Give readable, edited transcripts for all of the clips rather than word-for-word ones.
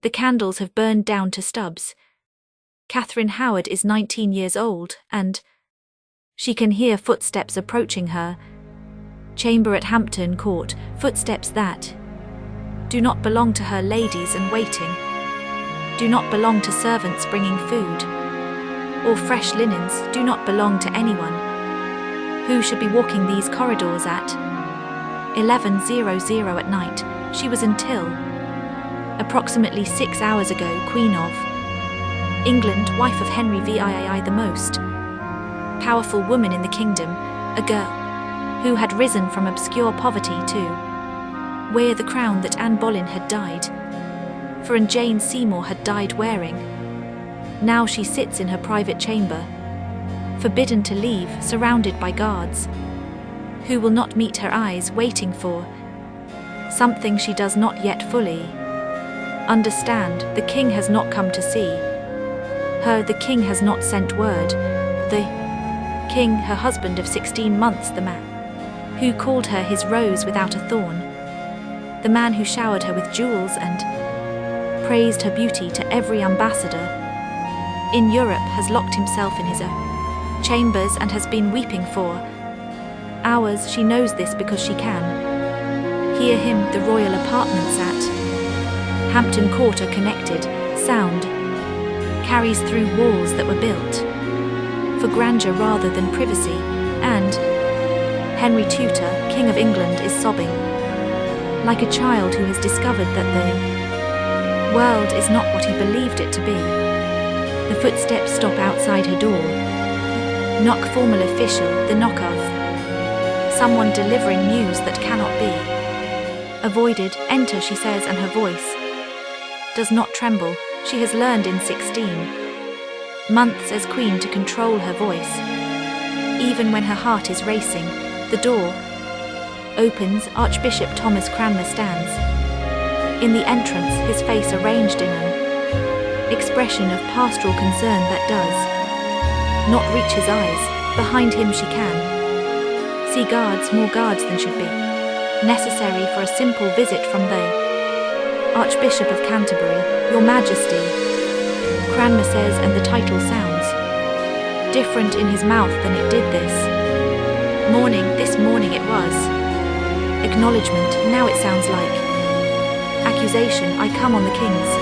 The candles have burned down to stubs. Catherine Howard is 19 years old, and she can hear footsteps approaching her. Chamber at Hampton Court, footsteps that do not belong to her ladies in waiting, do not belong to servants bringing food, or fresh linens, do not belong to anyone who should be walking these corridors at 11:00 at night. She was until approximately 6 hours ago Queen of England, wife of Henry VII, the most powerful woman in the kingdom, a girl who had risen from obscure poverty to wear the crown that Anne Boleyn had died for and Jane Seymour had died wearing. Now she sits in her private chamber, forbidden to leave, surrounded by guards who will not meet her eyes, waiting for something she does not yet fully understand. The king has not come to see her, the king has not sent word. The king, her husband of 16 months, the man who called her his rose without a thorn, the man who showered her with jewels and praised her beauty to every ambassador in Europe, has locked himself in his own chambers and has been weeping for hours. She knows this because she can hear him. The royal apartments at Hampton Court are connected. Sound carries through walls that were built for grandeur rather than privacy, and Henry Tudor, King of England, is sobbing like a child who has discovered that the world is not what he believed it to be. The footsteps stop outside her door. Knock, formal official, the knock of someone delivering news that cannot be avoided. Enter, she says, and her voice does not tremble. She has learned in 16 months as queen to control her voice, even when her heart is racing. The door opens. Archbishop Thomas Cranmer stands in the entrance, his face arranged in an expression of pastoral concern that does not reach his eyes. Behind him she can see guards, more guards than should be necessary for a simple visit from the Archbishop of Canterbury. Your Majesty, Cranmer says, and the title sounds different in his mouth than it did this morning. This morning it was acknowledgement, now it sounds like accusation. I come on the king's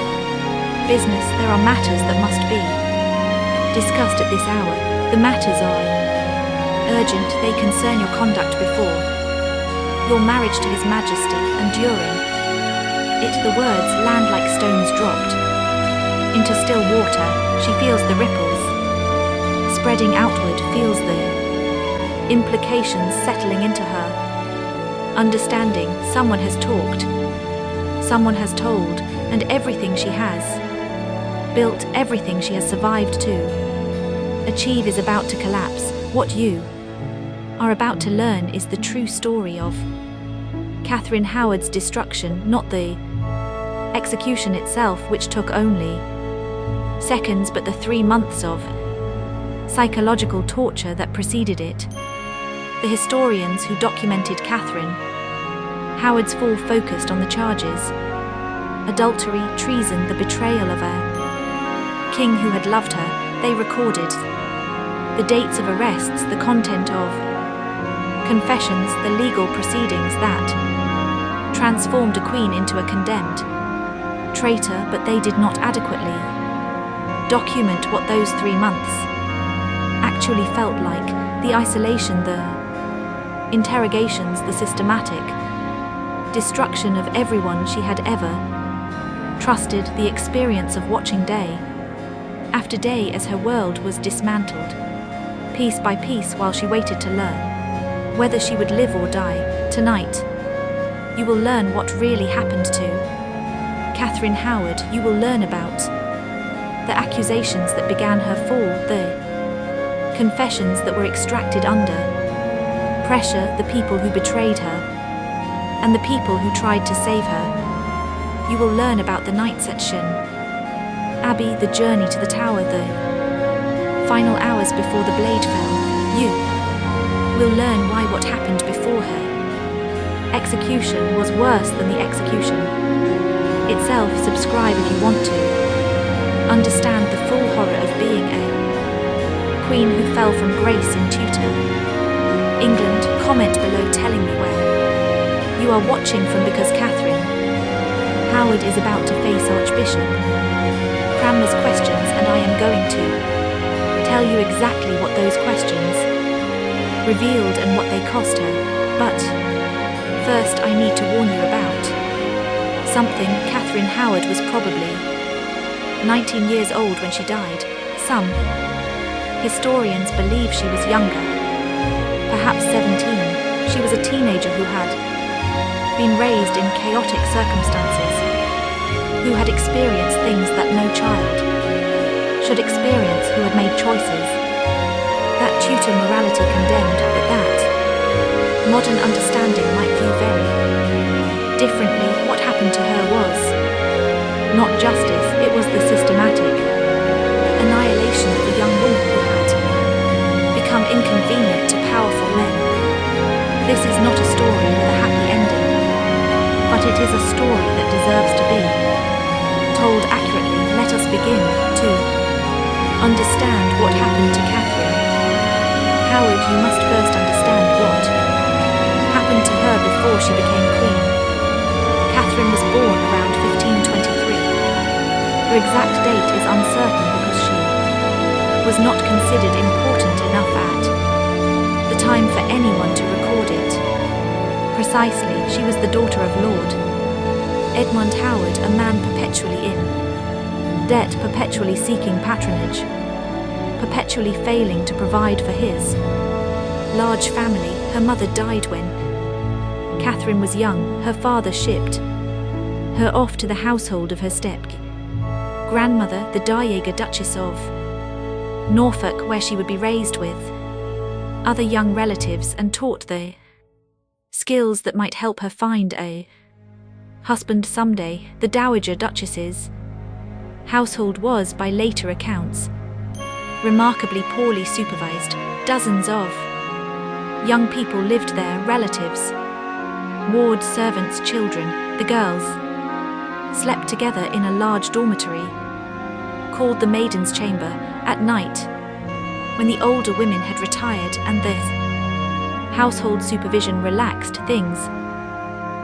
business. There are matters that must be discussed at this hour. The matters are urgent. They concern your conduct before your marriage to His Majesty, and during it the words land like stones dropped into still water. She feels the ripples spreading outward, feels the implications settling into her understanding. Someone has talked, someone has told, and everything she has built, everything she has survived to achieve is about to collapse. What you are about to learn is the true story of Catherine Howard's destruction, not the execution itself, which took only seconds, but the 3 months of psychological torture that preceded it. The historians who documented Catherine Howard's fall focused on the charges: adultery, treason, the betrayal of a king who had loved her. They recorded the dates of arrests, the content of confessions, the legal proceedings that transformed a queen into a condemned traitor, but they did not adequately document what those 3 months actually felt like. The isolation, the interrogations, the systematic destruction of everyone she had ever trusted, the experience of watching day after day as her world was dismantled, piece by piece, while she waited to learn whether she would live or die. Tonight, you will learn what really happened to Catherine Howard. You will learn about the accusations that began her fall, the confessions that were extracted under pressure, the people who betrayed her, and the people who tried to save her. You will learn about the nights at Shin Abbey, the journey to the tower, the final hours before the blade fell. You will learn why what happened before her execution was worse than the execution itself. Subscribe if you want fell from grace in tutor. England, comment below telling me where you are watching from, because Catherine Howard is about to face Archbishop Cranmer's questions, and I am going to tell you exactly what those questions revealed and what they cost her. But first I need to warn you about something. Catherine Howard was probably 19 years old when she died. Some historians believe she was younger, perhaps 17. She was a teenager who had been raised in chaotic circumstances, who had experienced things that no child should experience, who had made choices that tutor morality condemned, but that modern understanding might view very differently. What happened to her was not justice, it was the systematic annihilation of a young woman who had become inconvenient to powerful men. This is not a story with a happy ending, but it is a story that deserves to be told accurately. Let us begin to understand what happened to Catherine Howard. You must first understand what happened to her before she became queen. Catherine was born around 1523. Her exact date is uncertain because she was not considered important enough at the time for anyone to record it precisely. She was the daughter of Lord Edmund Howard, a man perpetually in debt, perpetually seeking patronage, perpetually failing to provide for his large family. Her mother died when Catherine was young. Her father shipped her off to the household of her step-grandmother, the Dowager Duchess of Norfolk, where she would be raised with other young relatives and taught the skills that might help her find a husband someday. The Dowager Duchess's household was, by later accounts, remarkably poorly supervised. Dozens of young people lived there, relatives, ward servants, children. The girls slept together in a large dormitory called the Maiden's Chamber. At night, when the older women had retired and the household supervision relaxed, things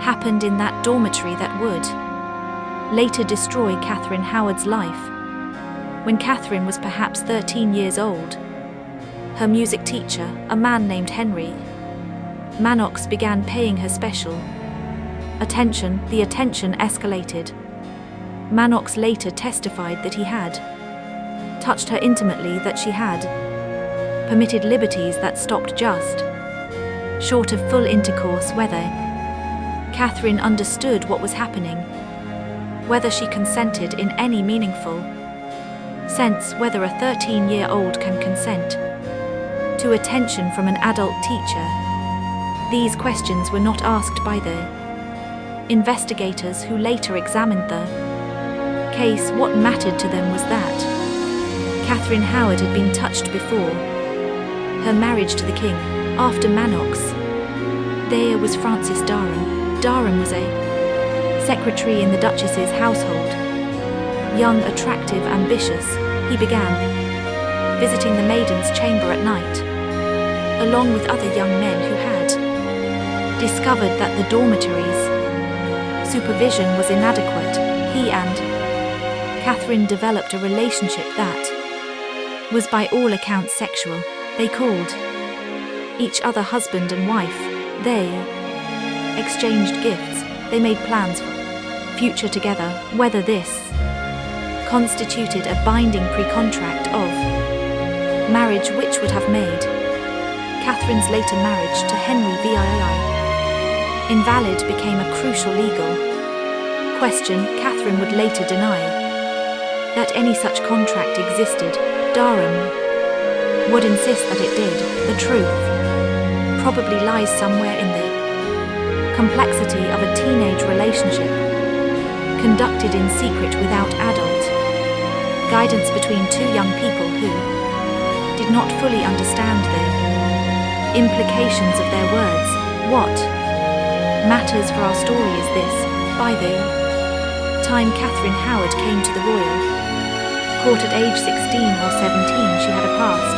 happened in that dormitory that would later destroy Catherine Howard's life. When Catherine was perhaps 13 years old, her music teacher, a man named Henry Manox, began paying her special attention. The attention escalated. Manox later testified that he had touched her intimately, that she had permitted liberties that stopped just short of full intercourse. Whether Catherine understood what was happening, whether she consented in any meaningful sense, whether a 13-year-old can consent to attention from an adult teacher, these questions were not asked by the investigators who later examined the case. What mattered to them was that Catherine Howard had been touched before her marriage to the king. After Manox, there was Francis Darham. Darham was a secretary in the Duchess's household. Young, attractive, ambitious, he began visiting the Maiden's Chamber at night, along with other young men who had discovered that the dormitory's supervision was inadequate. He and Catherine developed a relationship that was by all accounts sexual. They called each other husband and wife. They exchanged gifts. They made plans for future together. Whether this constituted a binding pre-contract of marriage which would have made Catherine's later marriage to Henry VII invalid became a crucial legal question. Catherine would later deny that any such contract existed. Darham would insist that it did. The truth probably lies somewhere in the complexity of a teenage relationship conducted in secret without adult guidance between two young people who did not fully understand the implications of their words. What matters for our story is this: by the time Catherine Howard came to the royal court at age 16 or 17, she had a past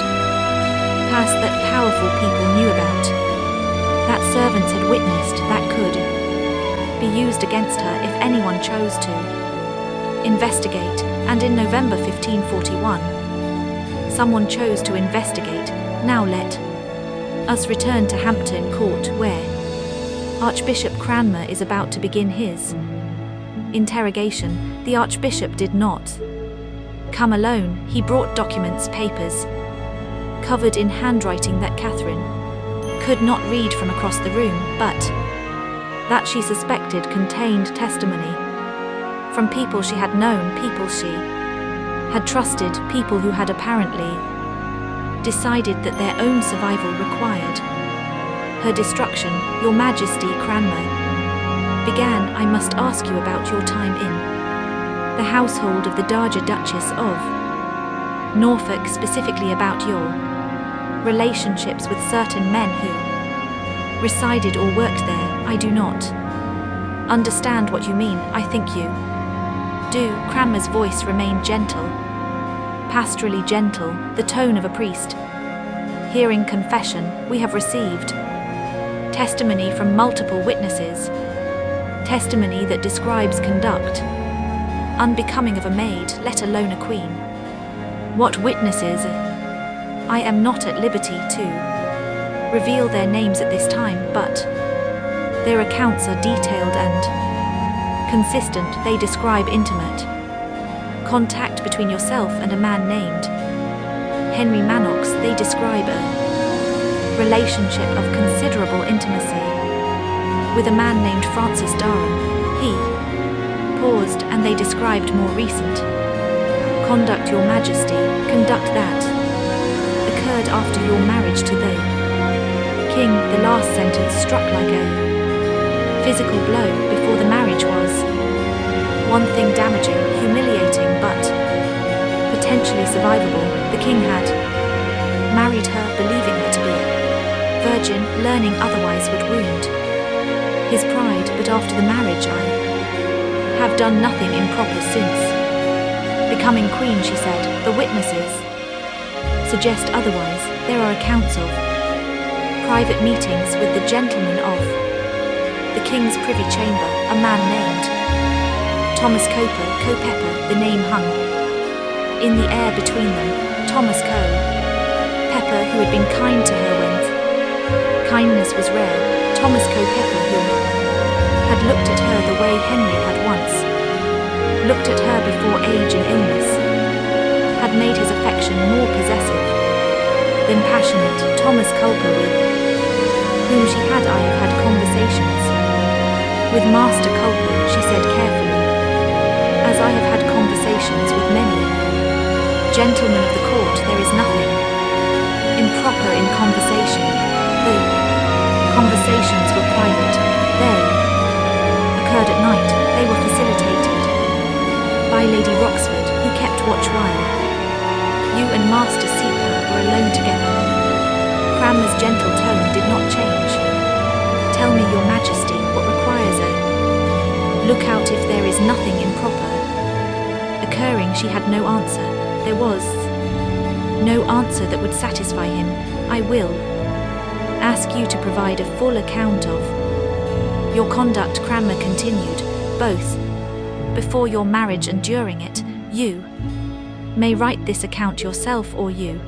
past that powerful people knew about, that servants had witnessed, that could be used against her if anyone chose to investigate. And in November 1541, someone chose to investigate. Now let us return to Hampton Court, where Archbishop Cranmer is about to begin his interrogation. The Archbishop did not come alone. He brought documents, papers, covered in handwriting that Catherine could not read from across the room, but that she suspected contained testimony from people she had known, people she had trusted, people who had apparently decided that their own survival required her destruction. Your Majesty, Cranmer began, I must ask you about your time in the household of the Dowager Duchess of Norfolk, specifically about your relationships with certain men who resided or worked there. I do not understand what you mean. I think you do. Cranmer's voice remained gentle, pastorally gentle, the tone of a priest hearing confession. We have received testimony from multiple witnesses, testimony that describes conduct unbecoming of a maid, let alone a queen. What witnesses? I am not at liberty to reveal their names at this time, but their accounts are detailed and consistent. They describe intimate contact between yourself and a man named Henry Manox. They describe a relationship of considerable intimacy with a man named Francis Durham. He paused, and they described more recent conduct, Your Majesty, conduct that occurred after your marriage to the king. The last sentence struck like a physical blow. Before the marriage was one thing, damaging, humiliating, but potentially survivable. The king had married her, believing her to be virgin, learning otherwise would wound his pride. But after the marriage I have done nothing improper since becoming queen, she said. The witnesses suggest otherwise. There are accounts of private meetings with the gentlemen of the king's privy chamber, a man named Thomas Copepper, the name hung in the air between them. Thomas Copepper, who had been kind to her when kindness was rare. Thomas Copepper, who had looked at her the way Henry had once looked at her before age and illness had made his affection more possessive than passionate. Thomas Culper, with whom she had I have had conversations. With Master Culper, she said carefully, as I have had conversations with many gentlemen of the court, there is nothing improper in conversation. The conversations were private. They occurred at night. They were facilitated by Lady Roxford, who kept watch while you and Master Seeker were alone together. Cranmer's gentle tone did not change. Tell me, Your Majesty, what requires a lookout if there is nothing improper occurring. She had no answer. There was no answer that would satisfy him. I will ask you to provide a full account of your conduct, Cranmer continued, both before your marriage and during it. You may write this account yourself, or you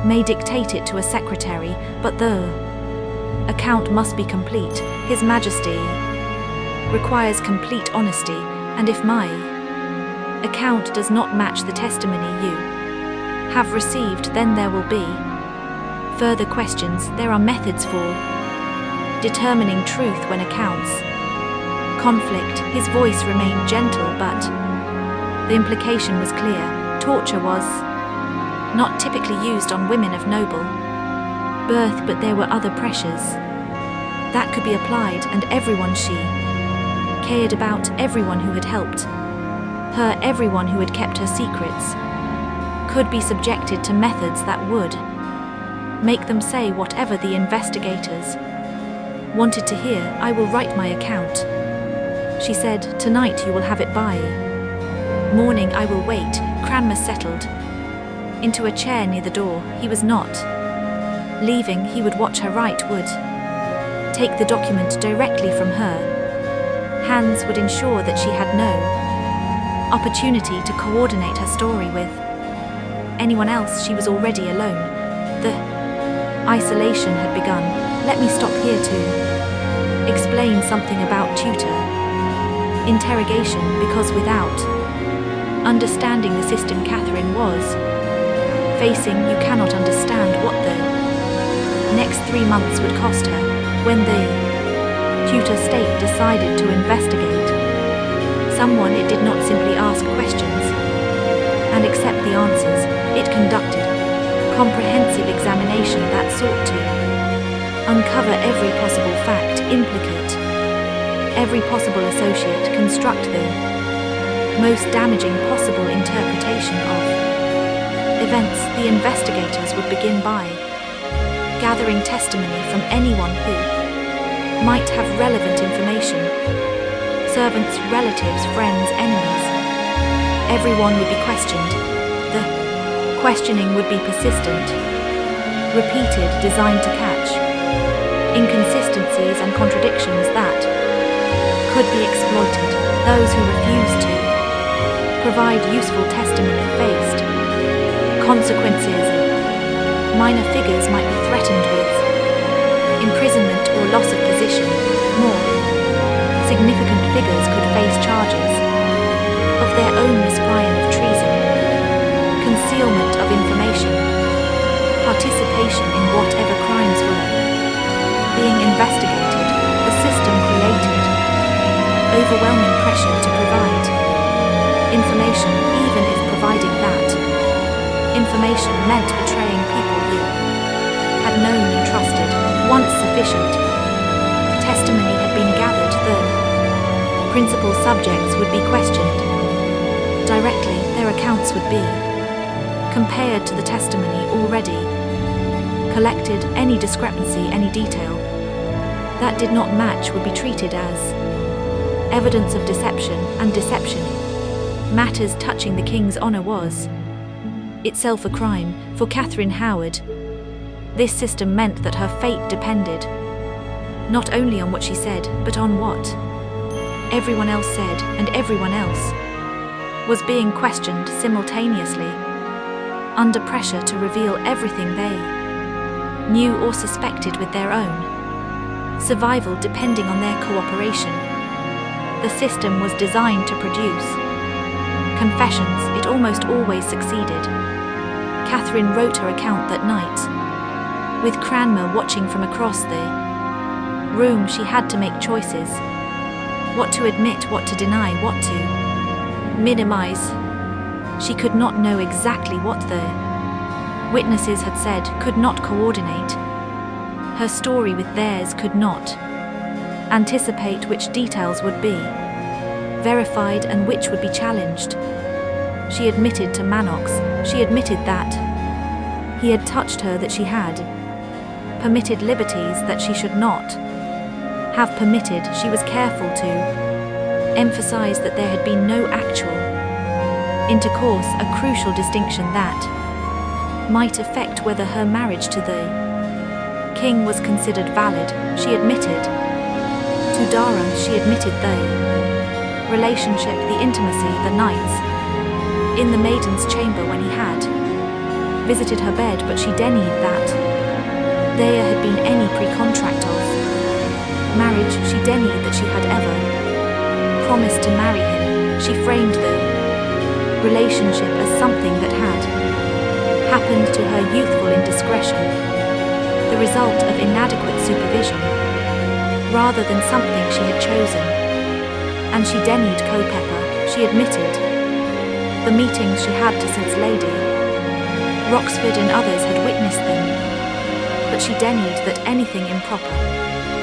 may dictate it to a secretary, but the account must be complete. His Majesty requires complete honesty, and if my account does not match the testimony you have received, then there will be further questions. There are methods for determining truth when accounts conflict. His voice remained gentle, but the implication was clear. Torture was not typically used on women of noble birth, but there were other pressures that could be applied, and everyone she cared about, everyone who had helped her, everyone who had kept her secrets, could be subjected to methods that would make them say whatever the investigators wanted to hear. I will write my account, she said. Tonight you will have it by morning. I will wait. Cranmer settled into a chair near the door. He was not Leaving, he would watch her write, would take the document directly from her hands, would ensure that she had no opportunity to coordinate her story with anyone else. She was already alone. The isolation had begun. Let me stop here to explain something about tutor interrogation, because without understanding the system Catherine was facing, you cannot understand what the next 3 months would cost her. When the tutor state decided to investigate someone, it did not simply ask questions and accept the answers. It conducted comprehensive examination that sought to uncover every possible fact, implicate every possible associate, construct the most damaging possible interpretation of events. The investigators would begin by gathering testimony from anyone who might have relevant information: servants, relatives, friends, enemies. Everyone would be questioned. The questioning would be persistent, repeated, designed to catch inconsistencies and contradictions that could be exploited. Those who refused to provide useful testimony faced consequences. Minor figures might be threatened with imprisonment or loss of position. More significant figures could face charges of their own misprision of treason, concealment of information, participation in whatever crimes were being investigated. The system created overwhelming pressure to provide information, even if providing that information meant betraying people you had known and trusted. Once sufficient testimony had been gathered, the principal subjects would be questioned directly. Their accounts would be compared to the testimony already collected. Any discrepancy, any detail that did not match would be treated as evidence of deception, and deception matters touching the king's honor was itself a crime. For Catherine Howard, this system meant that her fate depended not only on what she said, but on what everyone else said, and everyone else was being questioned simultaneously, under pressure to reveal everything they knew or suspected, with their own survival depending on their cooperation. The system was designed to produce confessions. It almost always succeeded. Catherine wrote her account that night, with Cranmer watching from across the room. She had to make choices: what to admit, what to deny, what to minimize. She could not know exactly what the witnesses had said, could not coordinate her story with theirs, could not anticipate which details would be verified and which would be challenged. She admitted to Manox, she admitted that he had touched her, that she had permitted liberties that she should not have permitted. She was careful to emphasize that there had been no actual intercourse, a crucial distinction that might affect whether her marriage to the king was considered valid. She admitted to Dara, she admitted the relationship, the intimacy, the nights in the maiden's chamber when he had visited her bed, but she denied that there had been any pre-contract of marriage. She denied that she had ever promised to marry him. She framed the relationship as something that had happened to her youthful indiscretion, the result of inadequate supervision, rather than something she had chosen. And she denied Culpeper. She admitted the meetings she had to since Lady Roxford and others had witnessed them, but she denied that anything improper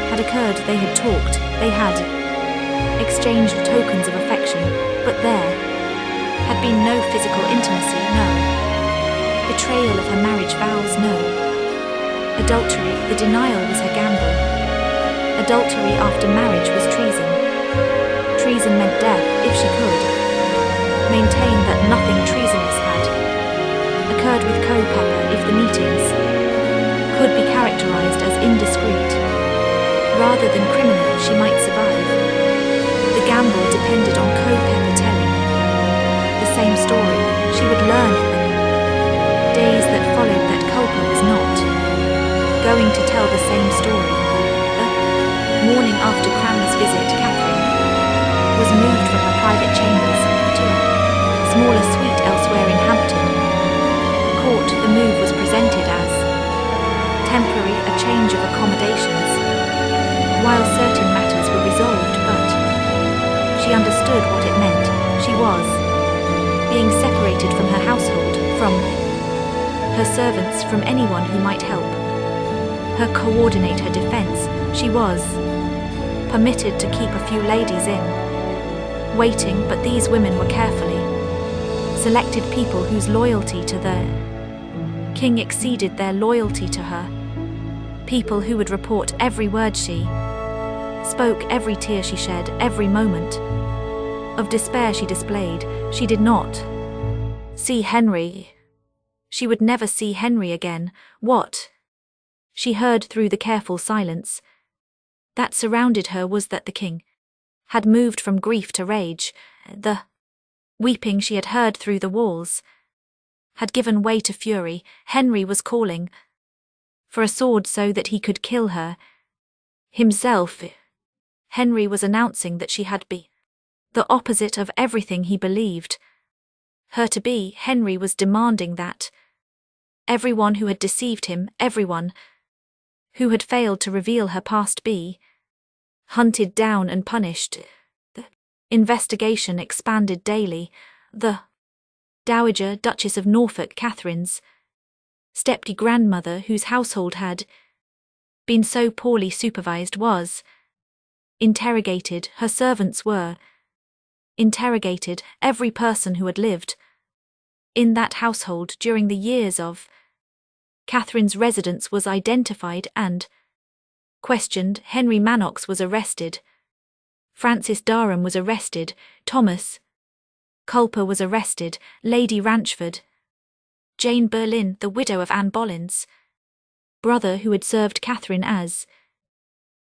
had occurred. They had talked, they had exchanged tokens of affection, but there had been no physical intimacy, no betrayal of her marriage vows, no adultery. The denial was her gamble. Adultery after marriage was treason. Treason meant death if she could maintain that nothing treasonous had occurred with Culpeper, if the meetings could be indiscreet. Rather than criminal, she might survive. The gamble depended on Culpeper telling the same story. She would learn in the days that followed that Culper was not going to tell the same story. The morning after Cranmer's visit, Catherine was moved from her private chambers to a smaller suite elsewhere in Hampton Court. The move was presented as temporary, a change of accommodations, while certain matters were resolved, but she understood what it meant. She was being separated from her household, from her servants, from anyone who might help her coordinate her defense. She was permitted to keep a few ladies in waiting, but these women were carefully selected people whose loyalty to the king exceeded their loyalty to her. People who would report every word she spoke, every tear she shed, every moment of despair she displayed. She did not see Henry. She would never see Henry again. What she heard through the careful silence that surrounded her was that the king had moved from grief to rage. The weeping she had heard through the walls had given way to fury. Henry was calling for a sword so that he could kill her himself. Henry was announcing that she had been the opposite of everything he believed her to be. Henry was demanding that everyone who had deceived him, everyone who had failed to reveal her past, be hunted down and punished. The investigation expanded daily. The Dowager Duchess of Norfolk, Catherine's step-grandmother, whose household had been so poorly supervised, was interrogated. Her servants were interrogated. Every person who had lived in that household during the years of Catherine's residence was identified and questioned. Henry Manox was arrested. Francis Darham was arrested. Thomas Culper was arrested. Lady Ranchford, Jane Boleyn, the widow of Anne Boleyn's brother, who had served Catherine as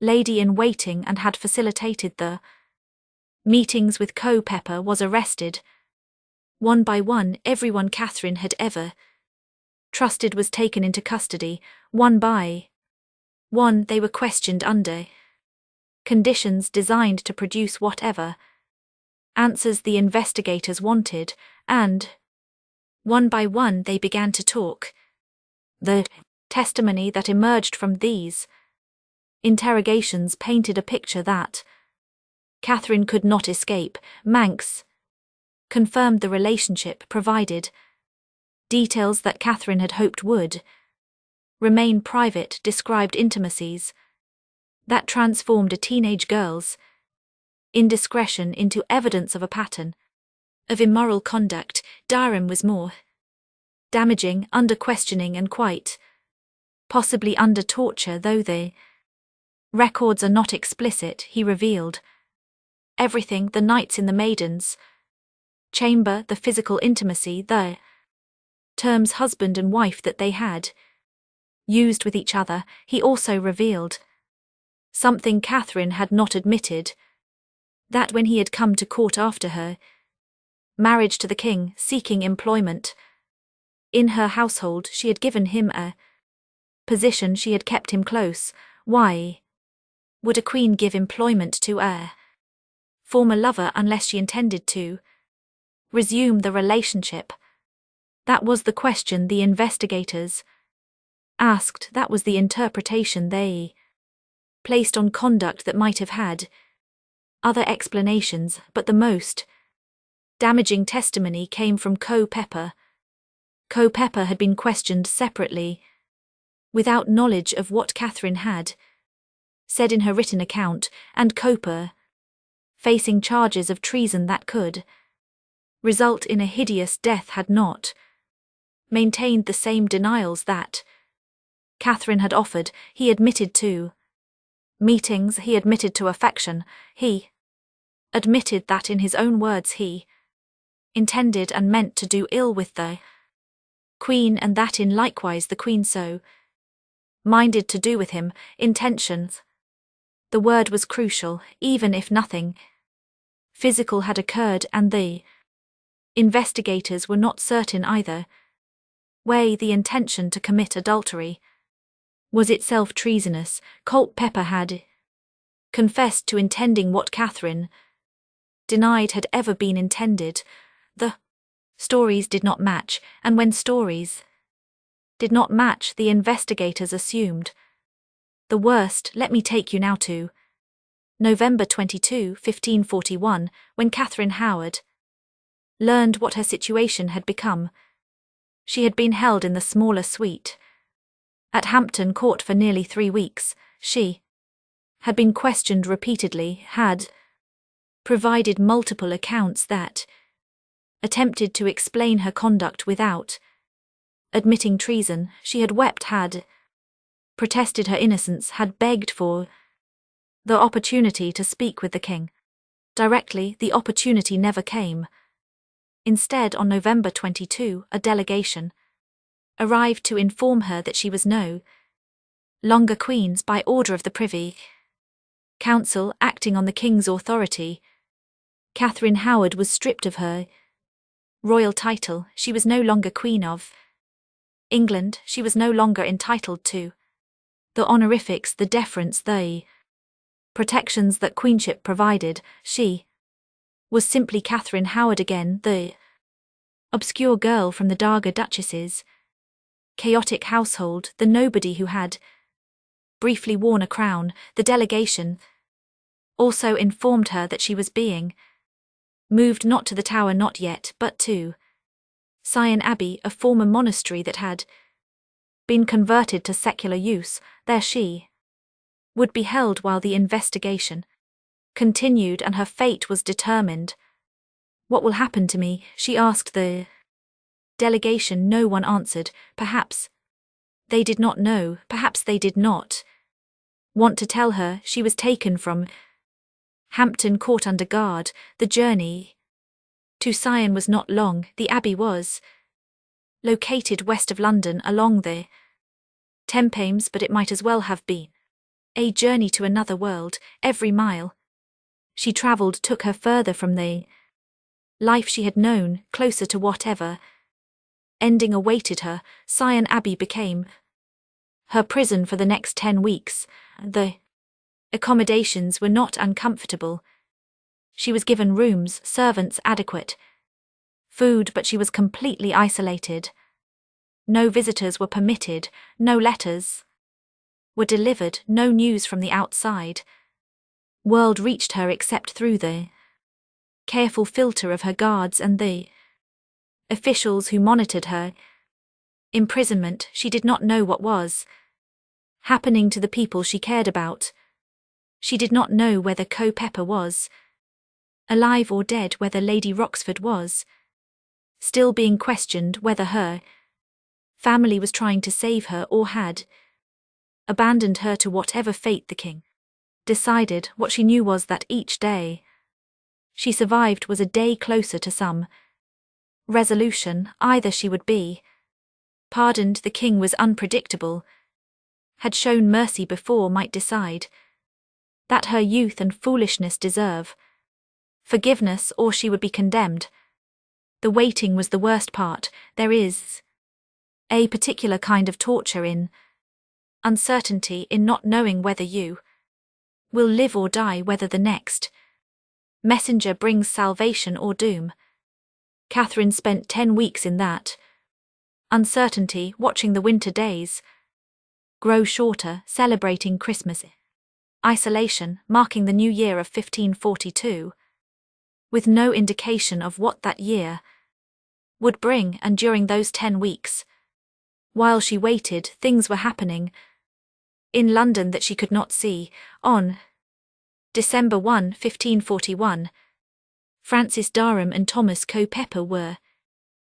lady-in-waiting and had facilitated the meetings with Culpeper, was arrested. One by one, everyone Catherine had ever trusted was taken into custody. One by one, they were questioned under conditions designed to produce whatever answers the investigators wanted, and one by one they began to talk. The testimony that emerged from these interrogations painted a picture that Catherine could not escape. Manx confirmed the relationship, provided details that Catherine had hoped would remain private, described intimacies that transformed a teenage girl's indiscretion into evidence of a pattern of immoral conduct. Darham was more damaging, under questioning and quite possibly under torture. Though the records are not explicit, he revealed everything: the nights in the maiden's chamber, the physical intimacy, the terms husband and wife that they had used with each other. He also revealed something Catherine had not admitted, that when he had come to court after her marriage to the king, seeking employment in her household, she had given him a position. She had kept him close. Why would a queen give employment to a former lover unless she intended to resume the relationship? That was the question the investigators asked. That was the interpretation they placed on conduct that might have had other explanations, but the most damaging testimony came from Culpeper. Culpeper had been questioned separately, without knowledge of what Catherine had said in her written account, and Culpeper, facing charges of treason that could result in a hideous death, had not maintained the same denials that Catherine had offered. He admitted to meetings, he admitted to affection, he admitted that in his own words he intended and meant to do ill with the Queen, and that in likewise the Queen so minded to do with him, intentions. The word was crucial, even if nothing physical had occurred, and the investigators were not certain either way the intention to commit adultery was itself treasonous. Culpeper had confessed to intending what Catherine denied had ever been intended. The stories did not match, and when stories did not match, the investigators assumed the worst. Let me take you now to November 22, 1541, when Catherine Howard learned what her situation had become. She had been held in the smaller suite at Hampton Court for nearly 3 weeks. She had been questioned repeatedly, had provided multiple accounts that attempted to explain her conduct without admitting treason. She had wept, had protested her innocence, had begged for the opportunity to speak with the king. Directly, the opportunity never came. Instead, on November 22, a delegation arrived to inform her that she was no longer queen's by order of the Privy Council, acting on the king's authority. Catherine Howard was stripped of her royal title. She was no longer Queen of England. She was no longer entitled to the honorifics, the deference, the protections that queenship provided. She was simply Catherine Howard again, the obscure girl from the Darga Duchess's chaotic household, the nobody who had briefly worn a crown. The delegation also informed her that she was being moved not to the Tower, not yet, but to Sion Abbey, a former monastery that had been converted to secular use. There she would be held while the investigation continued and her fate was determined. What will happen to me? She asked the delegation. No one answered. Perhaps they did not know, perhaps they did not want to tell her. She was taken from Hampton Court under guard. The journey to Sion was not long. The abbey was located west of London along the Thames, but it might as well have been a journey to another world. Every mile she travelled took her further from the life she had known, closer to whatever ending awaited her. Sion Abbey became her prison for the next 10 weeks. The accommodations were not uncomfortable. She was given rooms, servants, adequate food, but she was completely isolated. No visitors were permitted, no letters were delivered, no news from the outside world reached her except through the careful filter of her guards and the officials who monitored her imprisonment. She did not know what was happening to the people she cared about. She did not know whether Culpeper was alive or dead, whether Lady Roxford was still being questioned, whether her family was trying to save her or had abandoned her to whatever fate the king decided. What she knew was that each day she survived was a day closer to some resolution. Either she would be pardoned, the king was unpredictable, had shown mercy before, might decide that her youth and foolishness deserve forgiveness, or she would be condemned. The waiting was the worst part. There is a particular kind of torture in uncertainty, in not knowing whether you will live or die, whether the next messenger brings salvation or doom. Catherine spent 10 weeks in that uncertainty, watching the winter days grow shorter, celebrating Christmas, isolation, marking the new year of 1542, with no indication of what that year would bring. And during those 10 weeks, while she waited, things were happening in London that she could not see. On December 1, 1541, Francis Durham and Thomas Culpeper were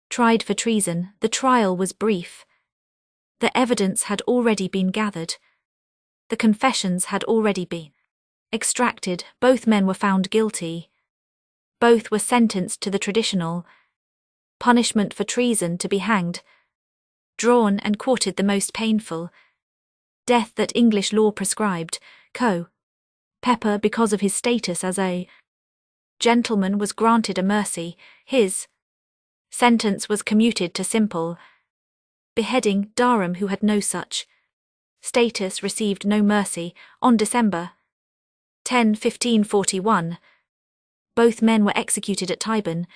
tried for treason. The trial was brief. The evidence had already been gathered. The confessions had already been extracted. Both men were found guilty. Both were sentenced to the traditional punishment for treason, to be hanged, drawn and quartered, the most painful death that English law prescribed. Pepper, because of his status as a gentleman, was granted a mercy. His sentence was commuted to simple beheading. Durham, who had no such status, received no mercy. On December 10, 1541, both men were executed at Tyburn.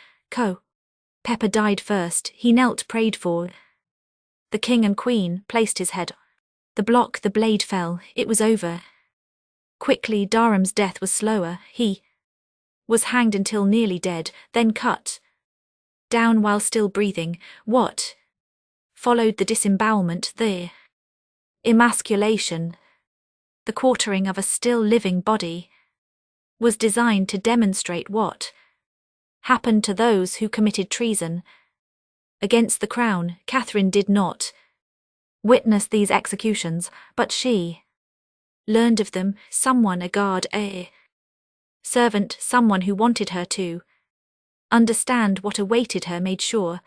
Pepper died first. He knelt, prayed for the king and queen, placed his head the block. The blade fell. It was over quickly. Durham's death was slower. He was hanged until nearly dead, then cut down while still breathing. What followed the disembowelment, the emasculation, the quartering of a still living body, was designed to demonstrate what happened to those who committed treason against the crown. Catherine did not witness these executions, but she learned of them. Someone, a guard, a servant, someone who wanted her to understand what awaited her, made sure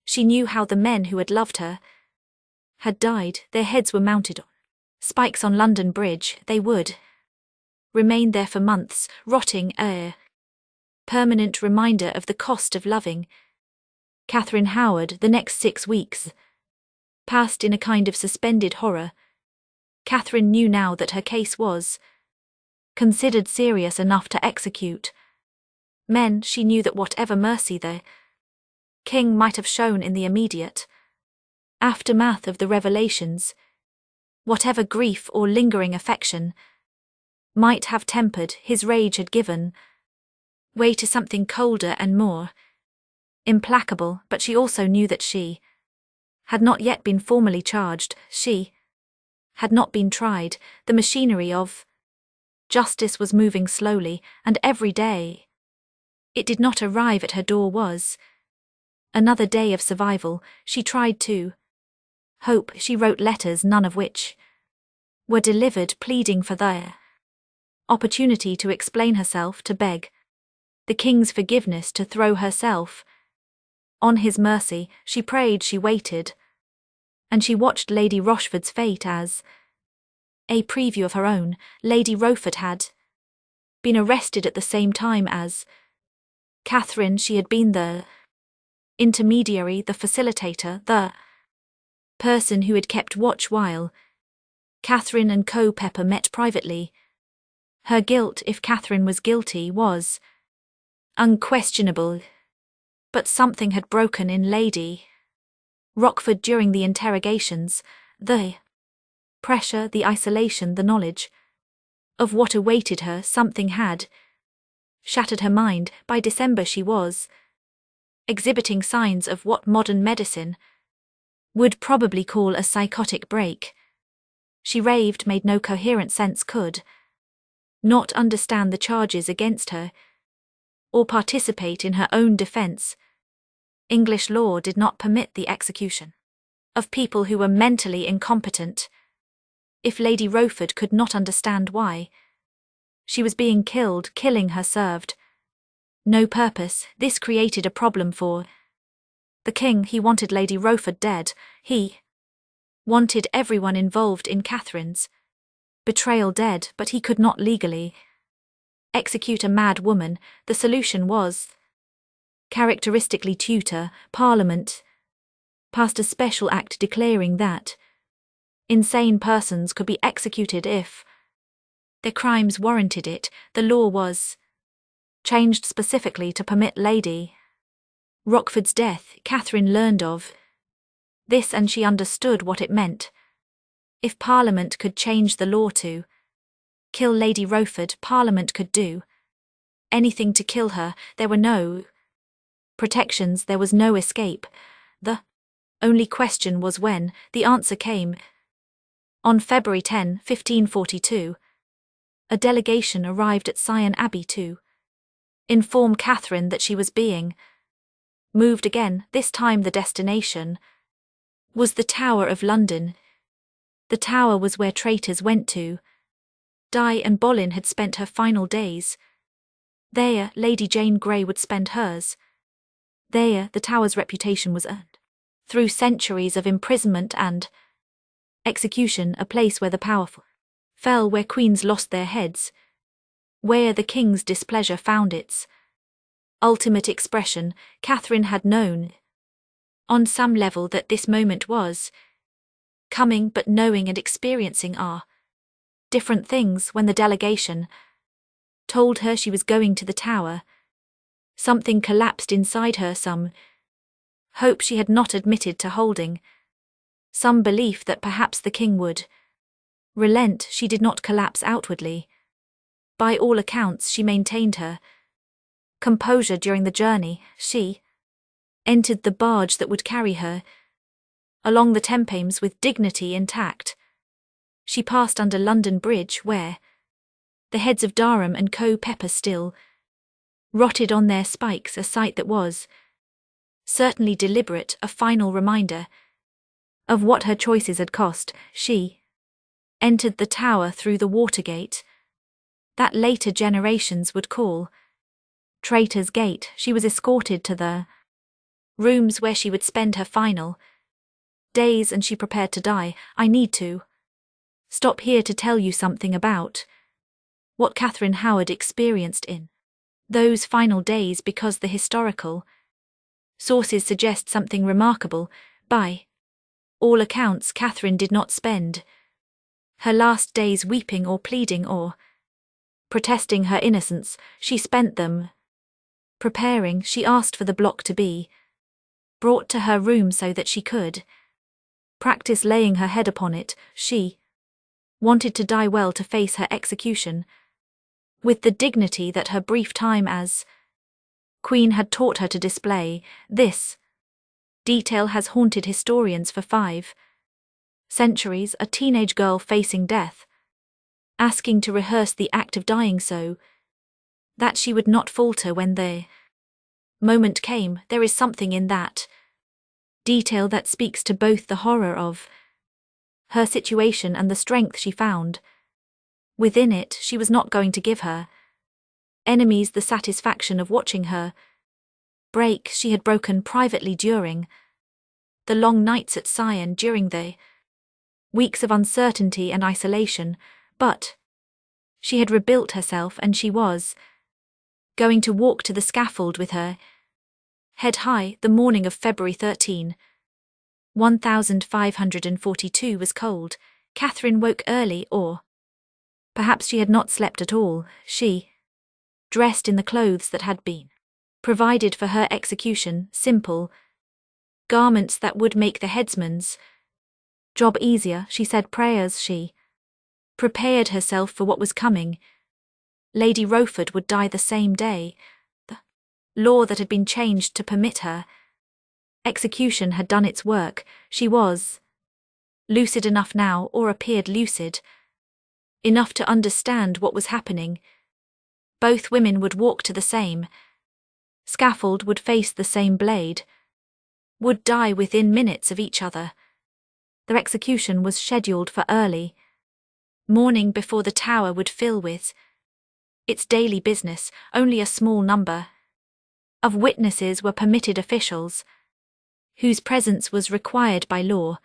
she knew how the men who had loved her had died. Their heads were mounted on spikes on London Bridge. They would remain there for months, rotting, a permanent reminder of the cost of loving. Catherine Howard. The next 6 weeks passed in a kind of suspended horror. Catherine knew now that her case was considered serious enough to execute men. She knew that whatever mercy the king might have shown in the immediate aftermath of the revelations, whatever grief or lingering affection might have tempered his rage, had given way to something colder and more implacable. But she also knew that she had not yet been formally charged. She had not been tried. The machinery of justice was moving slowly, and every day it did not arrive at her door was another day of survival. She tried to hope. She wrote letters, none of which were delivered, pleading for the opportunity to explain herself, to beg the king's forgiveness, to throw herself on his mercy. She prayed, she waited, and she watched Lady Rochford's fate as a preview of her own. Lady Rochford had been arrested at the same time as Catherine. She had been the intermediary, the facilitator, the person who had kept watch while Catherine and Pepper met privately. Her guilt, if Catherine was guilty, was unquestionable, but something had broken in Lady Rochford during the interrogations. The pressure, the isolation, the knowledge of what awaited her, something had shattered her mind. By December she was exhibiting signs of what modern medicine would probably call a psychotic break. She raved, made no coherent sense, could not understand the charges against her or participate in her own defense. English law did not permit the execution of people who were mentally incompetent. If Lady Rochford could not understand why she was being killed, killing her served no purpose. This created a problem for the king. He wanted Lady Rochford dead. He wanted everyone involved in Catherine's betrayal dead, but he could not legally execute a mad woman. The solution was characteristically Tudor. Parliament passed a special act declaring that insane persons could be executed if their crimes warranted it. The law was changed specifically to permit Lady Rochford's death. Catherine learned of this, and she understood what it meant. If Parliament could change the law to kill Lady Rochford, Parliament could do anything to kill her. There were no protections, there was no escape. The only question was when. The answer came. On February 10, 1542, a delegation arrived at Sion Abbey to inform Catherine that she was being moved again. This time the destination was the Tower of London. The Tower was where traitors went to die, and Boleyn had spent her final days. There, Lady Jane Grey would spend hers. There, the Tower's reputation was earned through centuries of imprisonment and Execution, a place where the powerful fell, where queens lost their heads, where the king's displeasure found its ultimate expression. Catherine had known, on some level, that this moment was coming, but knowing and experiencing are different things. When the delegation told her she was going to the tower, something collapsed inside her, some hope she had not admitted to holding, some belief that perhaps the king would relent. She did not collapse outwardly. By all accounts, she maintained her composure during the journey. She entered the barge that would carry her along the Thames with dignity intact. She passed under London Bridge, where the heads of Durham and Pepper still rotted on their spikes, a sight that was certainly deliberate, a final reminder of what her choices had cost. She entered the tower through the Watergate that later generations would call Traitor's Gate. She was escorted to the rooms where she would spend her final days, and she prepared to die. I need to stop here to tell you something about what Catherine Howard experienced in those final days, because the historical sources suggest something remarkable. By all accounts, Catherine did not spend her last days weeping or pleading or protesting her innocence. She spent them preparing. She asked for the block to be brought to her room so that she could practice laying her head upon it. She wanted to die well, to face her execution with the dignity that her brief time as queen had taught her to display. This detail has haunted historians for 5 centuries. A teenage girl facing death, asking to rehearse the act of dying so that she would not falter when the moment came. There is something in that detail that speaks to both the horror of her situation and the strength she found within it. She was not going to give her enemies the satisfaction of watching her break. She had broken privately during the long nights at Sion, during the weeks of uncertainty and isolation, but she had rebuilt herself, and she was going to walk to the scaffold with her head high. The morning of February 13, 1542 was cold. Catherine woke early, or perhaps she had not slept at all. She dressed in the clothes that had been provided for her execution, simple garments that would make the headsman's job easier. She said prayers. She prepared herself for what was coming. Lady Rowford would die the same day. The law that had been changed to permit her execution had done its work. She was lucid enough now, or appeared lucid enough, to understand what was happening. Both women would walk to the same scaffold, would face the same blade, would die within minutes of each other. Their execution was scheduled for early morning, before the tower would fill with its daily business. Only a small number of witnesses were permitted, officials whose presence was required by law,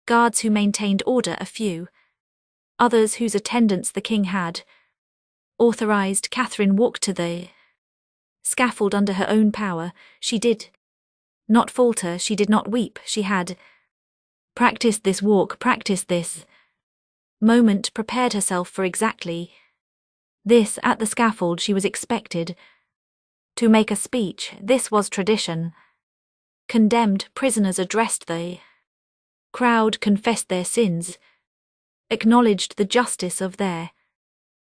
guards who maintained order, a few others whose attendance the king had authorized. Catherine walked to the scaffold under her own power. She did not falter, she did not weep. She had practiced this walk, practiced this moment, prepared herself for exactly this. At the scaffold she was expected to make a speech. This was tradition. Condemned prisoners addressed the crowd, confessed their sins, acknowledged the justice of their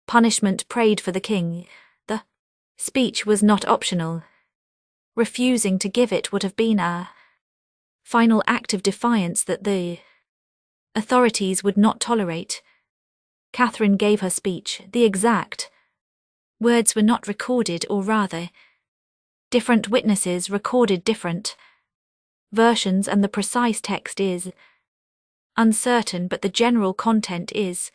punishment, prayed for the king. The speech was not optional. Refusing to give it would have been a final act of defiance that the authorities would not tolerate. Catherine gave her speech. The exact words were not recorded, or rather, different witnesses recorded different versions, and the precise text is uncertain, but the general content is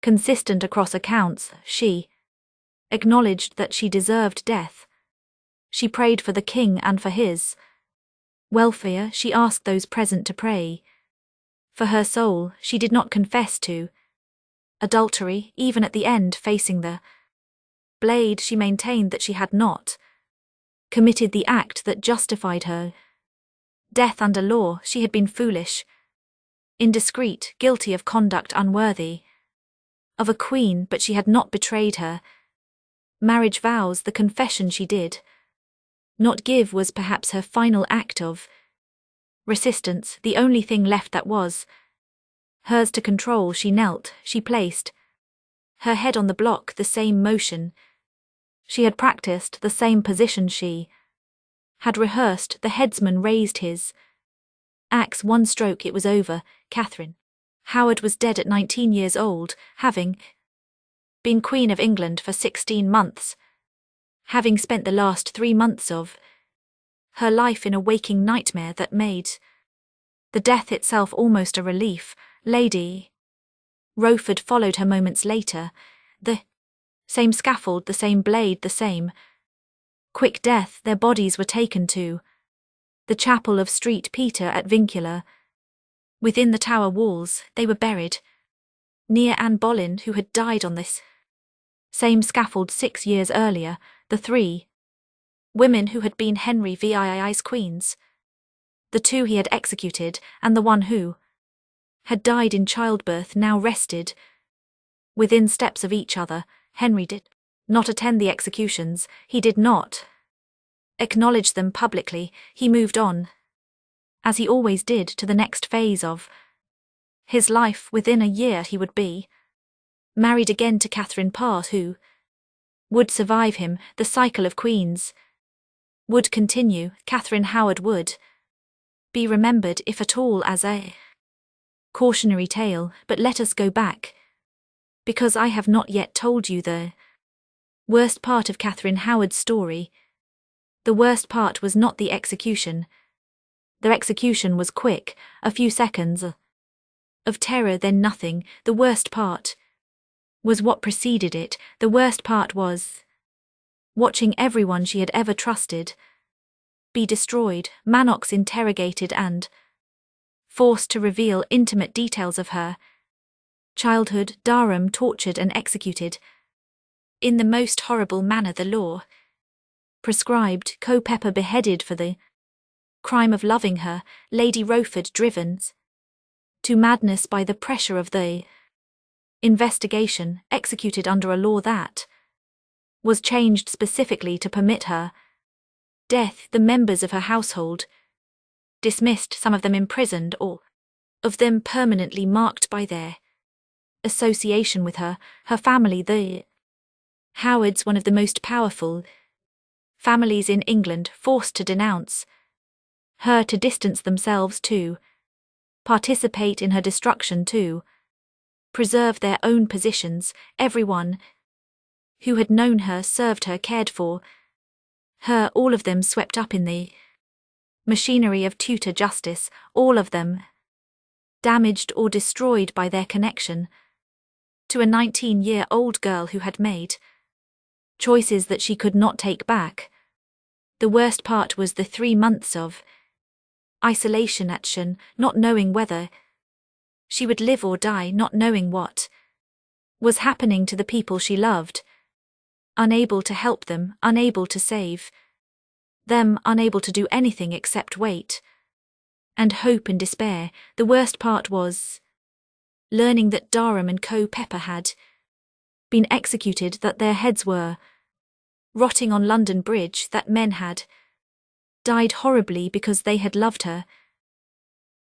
consistent across accounts. She acknowledged that she deserved death. She prayed for the king and for his welfare. She asked those present to pray For her soul, she did not confess to adultery, even at the end, facing the blade. She maintained that she had not committed the act that justified her death under law. She had been foolish, indiscreet, guilty of conduct unworthy of a queen, but she had not betrayed her marriage vows. The confession she did not give was perhaps her final act of resistance, the only thing left that was hers to control. She knelt, she placed her head on the block, the same motion she had practiced, the same position she had rehearsed. The headsman raised his axe. One stroke, it was over. Catherine Howard was dead at 19 years old, having been Queen of England for 16 months, having spent the last 3 months of her life in a waking nightmare that made the death itself almost a relief. Lady Rowford followed her moments later. The same scaffold, the same blade, the same quick death. Their bodies were taken to the chapel of St. Peter at Vincula. Within the tower walls, they were buried near Anne Boleyn, who had died on this same scaffold 6 years earlier. The 3 women who had been Henry VII's queens, the 2 he had executed, and the 1 who had died in childbirth, now rested within steps of each other. Henry did not attend the executions. He did not acknowledge them publicly. He moved on, as he always did, to the next phase of his life. Within a year he would be married again to Catherine Parr, who would survive him. The cycle of queens would continue. Catherine Howard would be remembered, if at all, as a cautionary tale. But let us go back, because I have not yet told you the worst part of Catherine Howard's story. The worst part was not the execution. The execution was quick, a few seconds of terror, then nothing. The worst part was what preceded it. The worst part was watching everyone she had ever trusted be destroyed. Manox interrogated and forced to reveal intimate details of her childhood. Durham tortured and executed in the most horrible manner the law prescribed. Culpeper beheaded for the crime of loving her. Lady Rowford driven to madness by the pressure of the investigation, executed under a law that was changed specifically to permit her death. The members of her household dismissed, some of them imprisoned, all of them permanently marked by their association with her. Her family, the Howards, one of the most powerful families in England, forced to denounce her, to distance themselves, to participate in her destruction, to preserve their own positions. Everyone who had known her, served her, cared for her, all of them swept up in the machinery of Tudor justice, all of them damaged or destroyed by their connection to a 19-year-old girl who had made choices that she could not take back. The worst part was the 3 months of isolation at Shan, not knowing whether she would live or die, not knowing what was happening to the people she loved, unable to help them, unable to save them, unable to do anything except wait and hope and despair. The worst part was learning that Durham and Culpeper had been executed, that their heads were rotting on London Bridge, that men had died horribly because they had loved her.